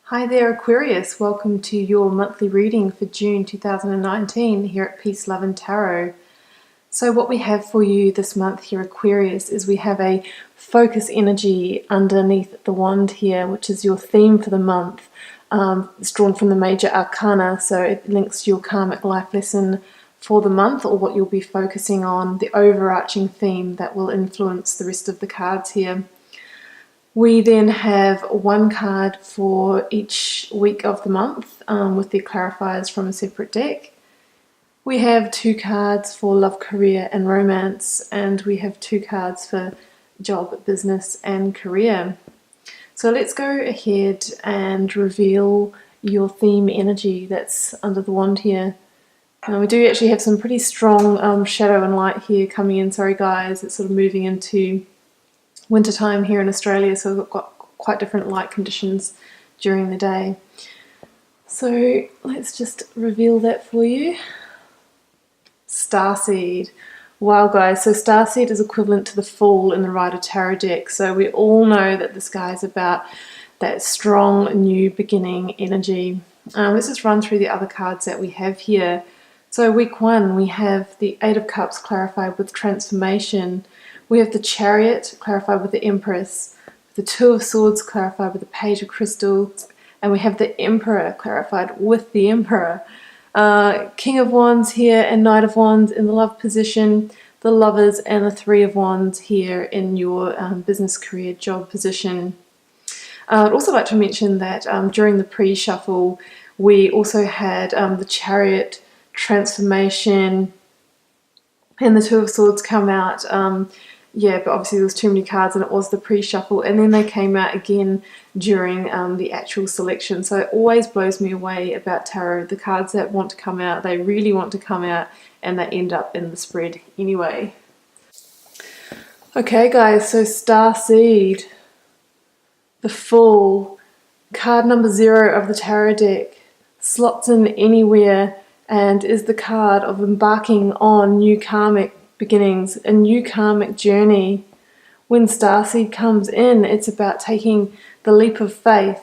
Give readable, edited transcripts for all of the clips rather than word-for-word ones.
Hi there, Aquarius. Welcome to your monthly reading for June 2019 here at Peace, Love and Tarot. So what we have for you this month here, Aquarius, is we have a focus energy underneath the wand here, which is your theme for the month. It's drawn from the major arcana, so it links to your karmic life lesson for the month, or what you'll be focusing on, the overarching theme that will influence the rest of the cards here. We then have one card for each week of the month with the clarifiers from a separate deck. We have two cards for love, career and romance, and we have two cards for job, business and career. So let's go ahead and reveal your theme energy that's under the wand here. We do actually have some pretty strong shadow and light here coming in. Sorry guys, it's sort of moving into wintertime here in Australia, so we've got quite different light conditions during the day. So let's just reveal that for you. Starseed. Wow guys, so Starseed is equivalent to the Fool in the Rider Tarot deck, so we all know that this guy is about that strong new beginning energy. Let's just run through the other cards that we have here. So week one, we have the Eight of Cups clarified with transformation. We have the Chariot clarified with the Empress, the Two of Swords clarified with the Page of Crystals, and we have the Emperor clarified with the Emperor. King of Wands here and Knight of Wands in the love position, the Lovers and the Three of Wands here in your business, career, job position. I'd also like to mention that during the pre-shuffle we also had the Chariot transformation and the Two of Swords come out. But obviously there was too many cards and it was the pre-shuffle, and then they came out again during the actual selection. So it always blows me away about tarot. The cards that want to come out, they really want to come out, and they end up in the spread anyway. Okay guys, so Starseed, the Fool, card number 0 of the tarot deck, slots in anywhere and is the card of embarking on new karmic beginnings, a new karmic journey. When Starseed comes in, it's about taking the leap of faith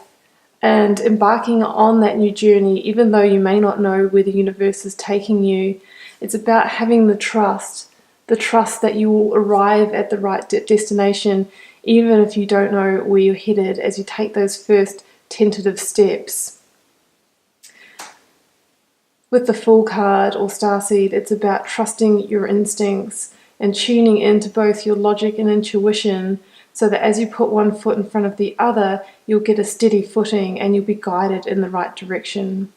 and embarking on that new journey, even though you may not know where the universe is taking you. It's about having the trust that you will arrive at the right destination, even if you don't know where you're headed, as you take those first tentative steps. With the Fool card or Starseed, it's about trusting your instincts and tuning into both your logic and intuition, so that as you put one foot in front of the other, you'll get a steady footing and you'll be guided in the right direction.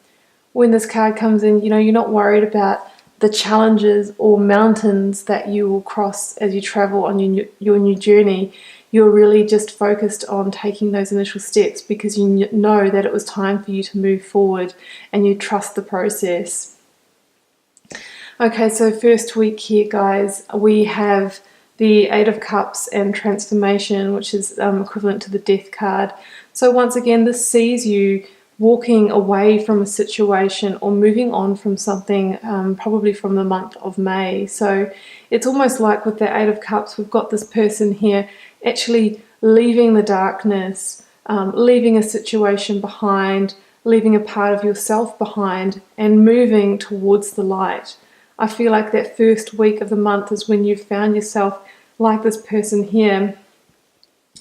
When this card comes in, you're not worried about the challenges or mountains that you will cross as you travel on your new journey. You're really just focused on taking those initial steps because you know that it was time for you to move forward and you trust the process. Okay, so first week here guys, we have the Eight of Cups and transformation, which is equivalent to the Death card. So once again, this sees you walking away from a situation or moving on from something, probably from the month of May. So it's almost like with the Eight of Cups, we've got this person here actually leaving the darkness, leaving a situation behind, leaving a part of yourself behind and moving towards the light. I feel like that first week of the month is when you found yourself like this person here,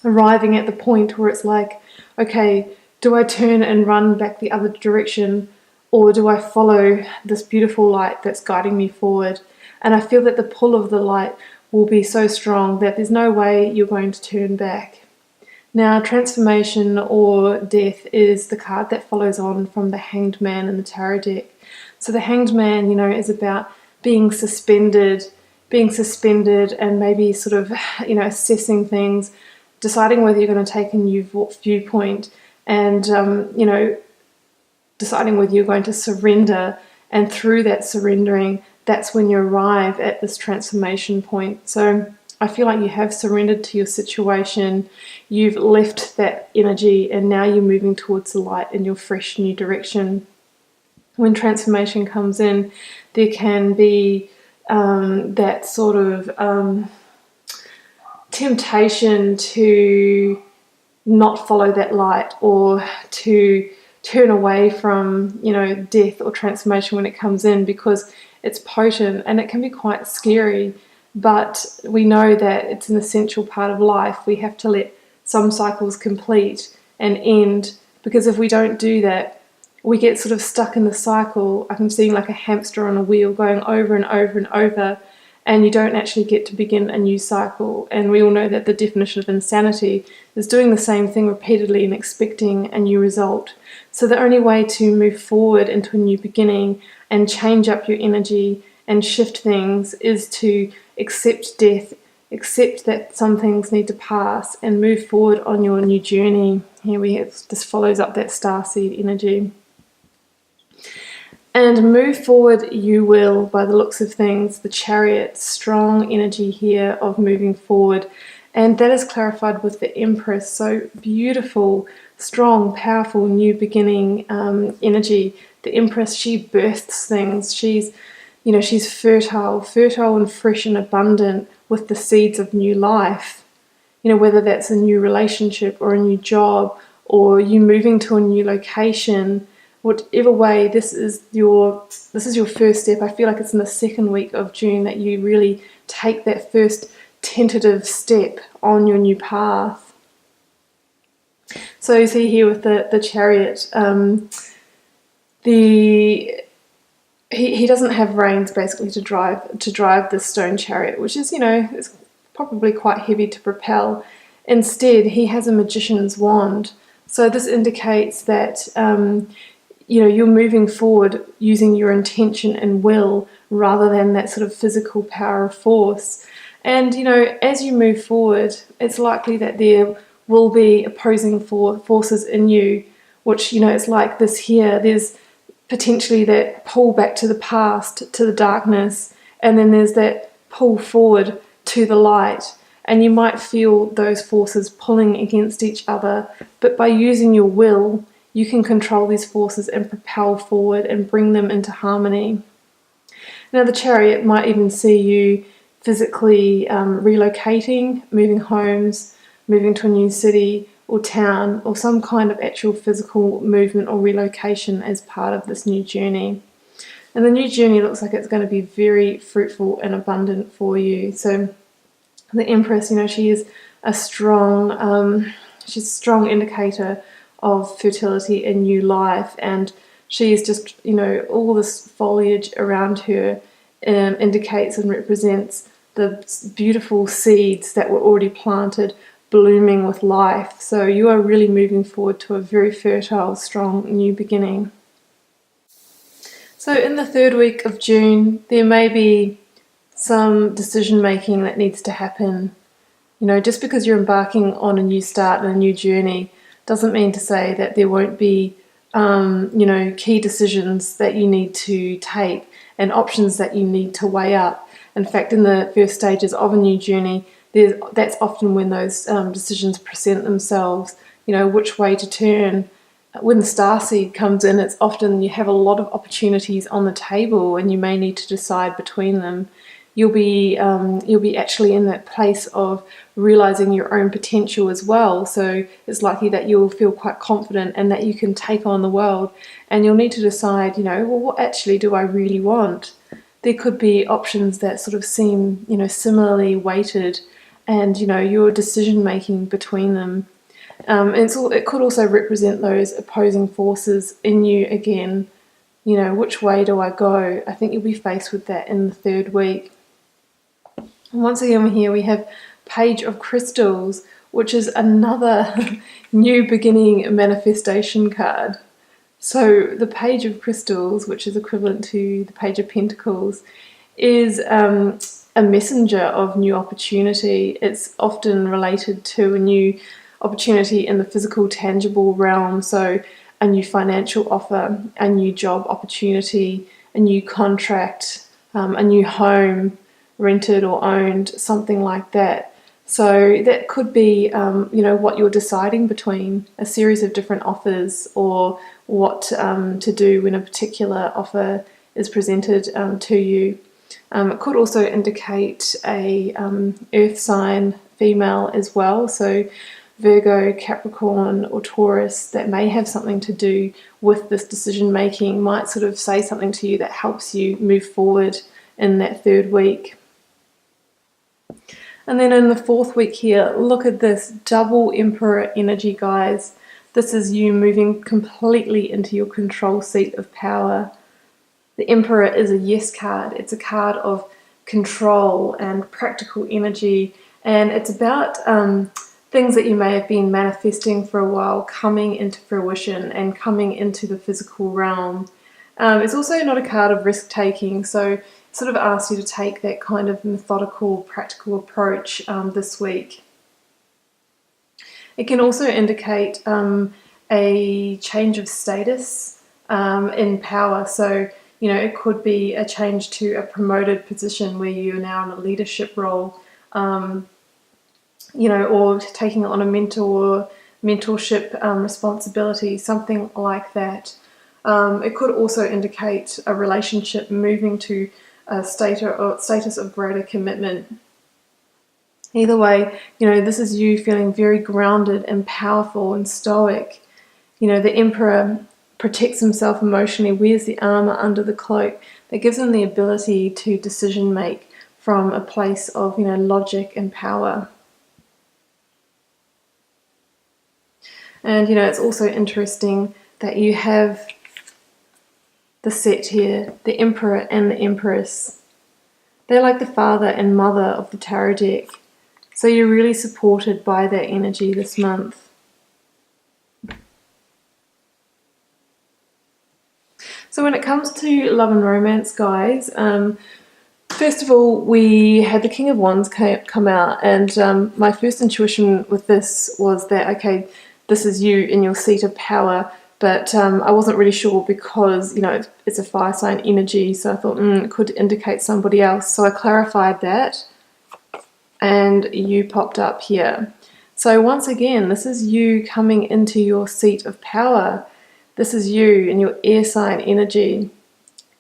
arriving at the point where it's like, okay, do I turn and run back the other direction, or do I follow this beautiful light that's guiding me forward? And I feel that the pull of the light will be so strong that there's no way you're going to turn back. Now, transformation or death is the card that follows on from the Hanged Man in the tarot deck. So the Hanged Man, is about being suspended and maybe sort of, assessing things, deciding whether you're going to take a new viewpoint and, deciding whether you're going to surrender. And through that surrendering, that's when you arrive at this transformation point. So I feel like you have surrendered to your situation, you've left that energy, and now you're moving towards the light in your fresh new direction. When transformation comes in, there can be that sort of temptation to not follow that light, or to turn away from, death or transformation when it comes in, because it's potent and it can be quite scary. But we know that it's an essential part of life. We have to let some cycles complete and end, because if we don't do that, we get sort of stuck in the cycle. I'm seeing like a hamster on a wheel going over and over and over, and you don't actually get to begin a new cycle. And we all know that the definition of insanity is doing the same thing repeatedly and expecting a new result. So the only way to move forward into a new beginning and change up your energy and shift things is to accept death, accept that some things need to pass, and move forward on your new journey. Here we have, this follows up that starseed energy. And move forward you will, by the looks of things. The Chariot, strong energy here of moving forward. And that is clarified with the Empress. So beautiful, strong, powerful, new beginning energy. The Empress, she births things. She's fertile and fresh and abundant with the seeds of new life. Whether that's a new relationship or a new job, or you moving to a new location. Whatever way, this is your first step. I feel like it's in the second week of June that you really take that first tentative step on your new path. So you see here with the Chariot, he doesn't have reins basically to drive the stone chariot, which is is probably quite heavy to propel. Instead, he has a magician's wand. So this indicates that you're moving forward using your intention and will, rather than that sort of physical power of force. And as you move forward, it's likely that there will be opposing forces in you, which it's like this here. There's potentially that pull back to the past, to the darkness, and then there's that pull forward to the light. And you might feel those forces pulling against each other, but by using your will, you can control these forces and propel forward and bring them into harmony. Now the Chariot might even see you physically relocating, moving homes, moving to a new city or town, or some kind of actual physical movement or relocation as part of this new journey. And the new journey looks like it's going to be very fruitful and abundant for you. So the Empress, she is she's a strong indicator of fertility and new life, and she is just, all this foliage around her indicates and represents the beautiful seeds that were already planted, blooming with life. So you are really moving forward to a very fertile, strong new beginning. So in the third week of June, there may be some decision making that needs to happen. Just because you're embarking on a new start and a new journey doesn't mean to say that there won't be, key decisions that you need to take and options that you need to weigh up. In fact, in the first stages of a new journey, that's often when those decisions present themselves, which way to turn. When the starseed comes in, it's often you have a lot of opportunities on the table and you may need to decide between them. You'll be actually in that place of realizing your own potential as well. So it's likely that you'll feel quite confident and that you can take on the world. And you'll need to decide, what actually do I really want? There could be options that sort of seem, similarly weighted, and your decision making between them. It could also represent those opposing forces in you again. Which way do I go? I think you'll be faced with that in the third week. And once again, here we have Page of Crystals, which is another new beginning manifestation card. So the Page of Crystals, which is equivalent to the Page of Pentacles, is a messenger of new opportunity. It's often related to a new opportunity in the physical, tangible realm. So a new financial offer, a new job opportunity, a new contract, a new home, rented or owned, something like that. So that could be, what you're deciding between a series of different offers, or what to do when a particular offer is presented to you. It could also indicate a earth sign female as well. So Virgo, Capricorn, or Taurus that may have something to do with this decision making might sort of say something to you that helps you move forward in that third week. And then in the fourth week here, look at this double Emperor energy, guys. This is you moving completely into your control seat of power. The Emperor is a yes card. It's a card of control and practical energy, and it's about things that you may have been manifesting for a while coming into fruition and coming into the physical realm. It's also not a card of risk-taking, so it sort of asks you to take that kind of methodical, practical approach this week. It can also indicate a change of status in power. So, you know, it could be a change to a promoted position where you're now in a leadership role, you know, or taking on a mentorship responsibility, something like that. It could also indicate a relationship moving to a status of greater commitment. Either way, you know, this is you feeling very grounded and powerful and stoic. You know, the Emperor protects himself emotionally, wears the armor under the cloak that gives him the ability to decision make from a place of, you know, logic and power. And, you know, it's also interesting that you have the set here, the Emperor and the Empress. They're like the father and mother of the tarot deck. So you're really supported by that energy this month. So when it comes to love and romance, guys, first of all, we had the King of Wands come out, and my first intuition with this was that, okay, this is you in your seat of power, but I wasn't really sure because, you know, it's a fire sign energy, so I thought it could indicate somebody else. So I clarified that, and you popped up here. So once again, this is you coming into your seat of power. This is you in your air sign energy.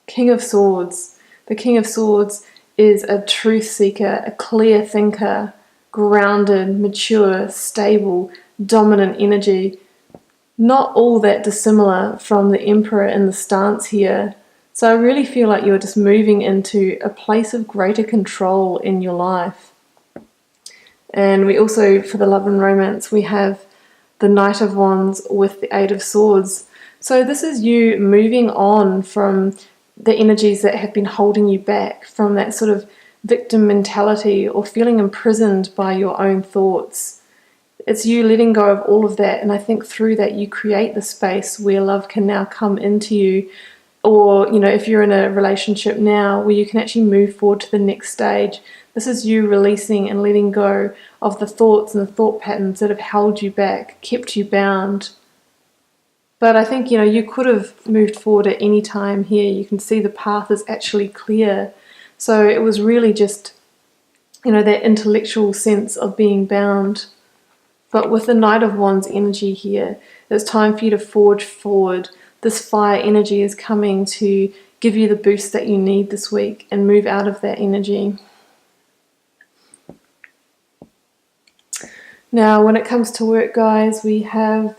King of Swords. The King of Swords is a truth seeker, a clear thinker, grounded, mature, stable, dominant energy. Not all that dissimilar from the Emperor in the stance here. So I really feel like you're just moving into a place of greater control in your life. And we also, for the love and romance, we have the Knight of Wands with the Eight of Swords. So this is you moving on from the energies that have been holding you back, from that sort of victim mentality or feeling imprisoned by your own thoughts. It's you letting go of all of that, and I think through that you create the space where love can now come into you. Or, you know, if you're in a relationship now where you can actually move forward to the next stage. This is you releasing and letting go of the thoughts and the thought patterns that have held you back, kept you bound. But I think, you know, you could have moved forward at any time here. You can see the path is actually clear. So it was really just, you know, that intellectual sense of being bound. But with the Knight of Wands energy here, it's time for you to forge forward. This fire energy is coming to give you the boost that you need this week and move out of that energy. Now, when it comes to work, guys, we have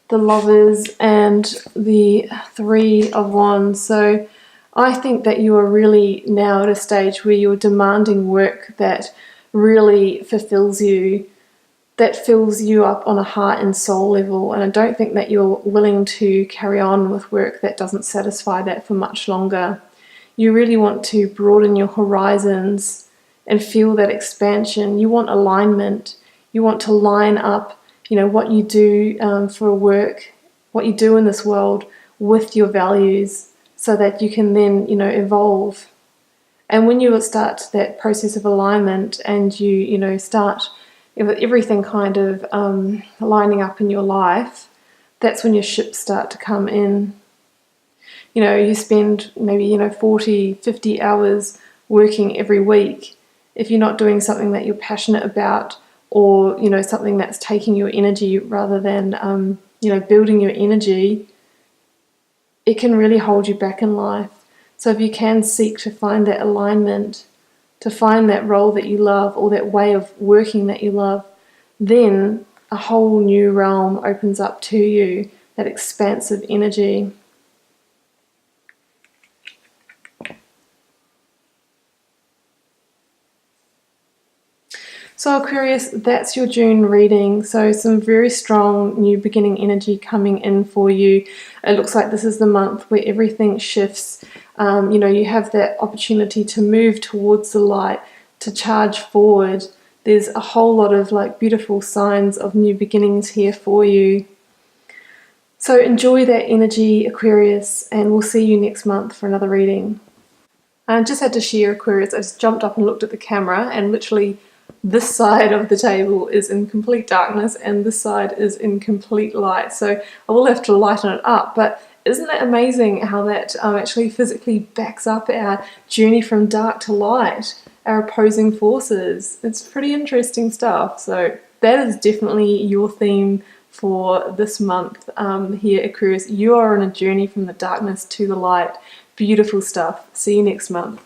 the Lovers and the Three of Wands. So I think that you are really now at a stage where you're demanding work that really fulfills you, that fills you up on a heart and soul level. And I don't think that you're willing to carry on with work that doesn't satisfy that for much longer. You really want to broaden your horizons and feel that expansion. You want alignment. You want to line up, you know, what you do for work, what you do in this world with your values, so that you can then, you know, evolve. And when you start that process of alignment and you know, start with everything kind of lining up in your life, that's when your ships start to come in. You know, you spend maybe, you know, 40, 50 hours working every week. If you're not doing something that you're passionate about, or, you know, something that's taking your energy rather than, you know, building your energy, it can really hold you back in life. So if you can seek to find that alignment, to find that role that you love or that way of working that you love, then a whole new realm opens up to you, that expansive energy. So Aquarius, that's your June reading. So some very strong new beginning energy coming in for you. It looks like this is the month where everything shifts. You know, you have that opportunity to move towards the light, to charge forward. There's a whole lot of like beautiful signs of new beginnings here for you. So enjoy that energy, Aquarius, and we'll see you next month for another reading. I just had to share, Aquarius, I just jumped up and looked at the camera, and literally this side of the table is in complete darkness and this side is in complete light. So I will have to lighten it up, but isn't it amazing how that actually physically backs up our journey from dark to light, our opposing forces? It's pretty interesting stuff. So that is definitely your theme for this month here, Aquarius. You are on a journey from the darkness to the light. Beautiful stuff. See you next month.